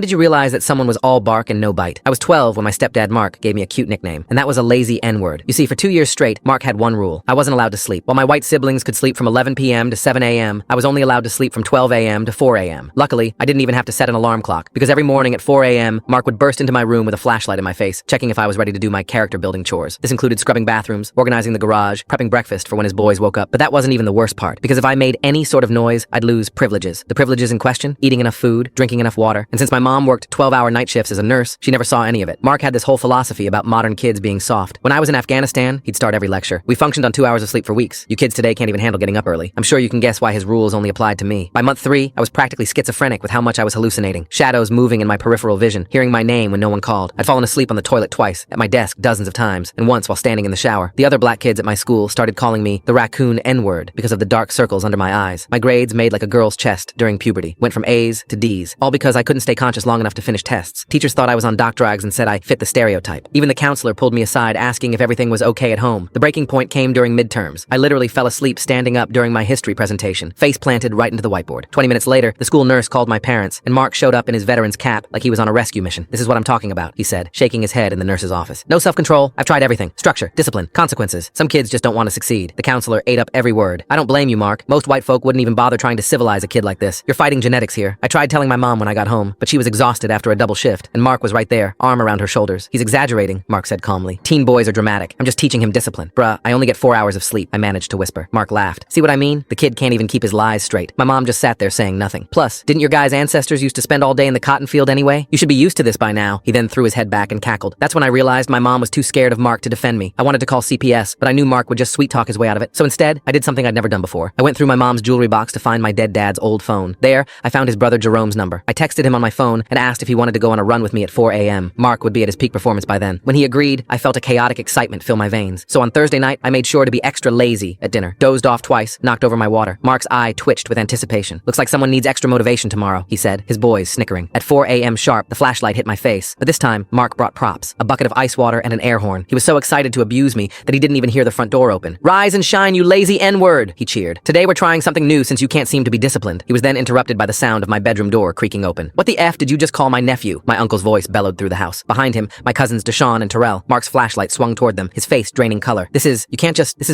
When did you realize that someone was all bark and no bite? I was 12 when my stepdad Mark gave me a cute nickname, and that was a lazy N-word. You see, for 2 years straight, Mark had one rule. I wasn't allowed to sleep. While my white siblings could sleep from 11 p.m. to 7 a.m., I was only allowed to sleep from 12 a.m. to 4 a.m. Luckily, I didn't even have to set an alarm clock, because every morning at 4 a.m., Mark would burst into my room with a flashlight in my face, checking if I was ready to do my character-building chores. This included scrubbing bathrooms, organizing the garage, prepping breakfast for when his boys woke up. But that wasn't even the worst part, because if I made any sort of noise, I'd lose privileges. The privileges in question: eating enough food, drinking enough water. And since my mom worked 12-hour night shifts as a nurse, she never saw any of it. Mark had this whole philosophy about modern kids being soft. When I was in Afghanistan, he'd start every lecture. We functioned on 2 hours of sleep for weeks. You kids today can't even handle getting up early. I'm sure you can guess why his rules only applied to me. By month 3, I was practically schizophrenic with how much I was hallucinating. Shadows moving in my peripheral vision, hearing my name when no one called. I'd fallen asleep on the toilet twice, at my desk dozens of times, and once while standing in the shower. The other black kids at my school started calling me the raccoon N-word because of the dark circles under my eyes. My grades made like a girl's chest during puberty, went from A's to D's, all because I couldn't stay conscious long enough to finish tests. Teachers thought I was on doc drugs and said I fit the stereotype. Even the counselor pulled me aside asking if everything was okay at home. The breaking point came during midterms. I literally fell asleep standing up during my history presentation, face planted right into the whiteboard. 20 minutes later, the school nurse called my parents, and Mark showed up in his veteran's cap like he was on a rescue mission. "This is what I'm talking about," he said, shaking his head in the nurse's office. "No self-control. I've tried everything. Structure, discipline, consequences. Some kids just don't want to succeed." The counselor ate up every word. "I don't blame you, Mark. Most white folk wouldn't even bother trying to civilize a kid like this. You're fighting genetics here." I tried telling my mom when I got home, but she was exhausted after a double shift, and Mark was right there, arm around her shoulders. "He's exaggerating," Mark said calmly. "Teen boys are dramatic. I'm just teaching him discipline." "Bruh, I only get 4 hours of sleep," I managed to whisper. Mark laughed. "See what I mean? The kid can't even keep his lies straight." My mom just sat there saying nothing. "Plus, didn't your guys' ancestors used to spend all day in the cotton field anyway? You should be used to this by now." He then threw his head back and cackled. That's when I realized my mom was too scared of Mark to defend me. I wanted to call CPS, but I knew Mark would just sweet-talk his way out of it. So instead, I did something I'd never done before. I went through my mom's jewelry box to find my dead dad's old phone. There, I found his brother Jerome's number. I texted him on my phone and asked if he wanted to go on a run with me at 4 a.m. Mark would be at his peak performance by then. When he agreed, I felt a chaotic excitement fill my veins. So on Thursday night, I made sure to be extra lazy at dinner. Dozed off twice, knocked over my water. Mark's eye twitched with anticipation. "Looks like someone needs extra motivation tomorrow," he said, his boys snickering. At 4 a.m. sharp, the flashlight hit my face. But this time, Mark brought props: a bucket of ice water and an air horn. He was so excited to abuse me that he didn't even hear the front door open. "Rise and shine, you lazy N-word," he cheered. "Today we're trying something new since you can't seem to be disciplined." He was then interrupted by the sound of my bedroom door creaking open. "What the F did you just call my nephew?" My uncle's voice bellowed through the house. Behind him, my cousins Deshaun and Terrell. Mark's flashlight swung toward them, his face draining color. This is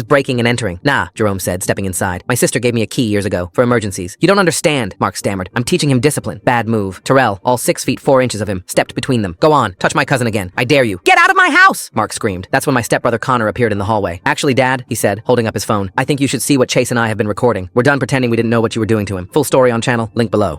breaking and entering." "Nah," Jerome said, stepping inside. "My sister gave me a key years ago, for emergencies." "You don't understand," Mark stammered. "I'm teaching him discipline." "Bad move." Terrell, all 6 feet 4 inches of him, stepped between them. "Go on, touch my cousin again. I dare you." "Get out of my house!" Mark screamed. That's when my stepbrother Connor appeared in the hallway. "Actually, Dad," he said, holding up his phone, "I think you should see what Chase and I have been recording. We're done pretending we didn't know what you were doing to him. Full story on channel, link below."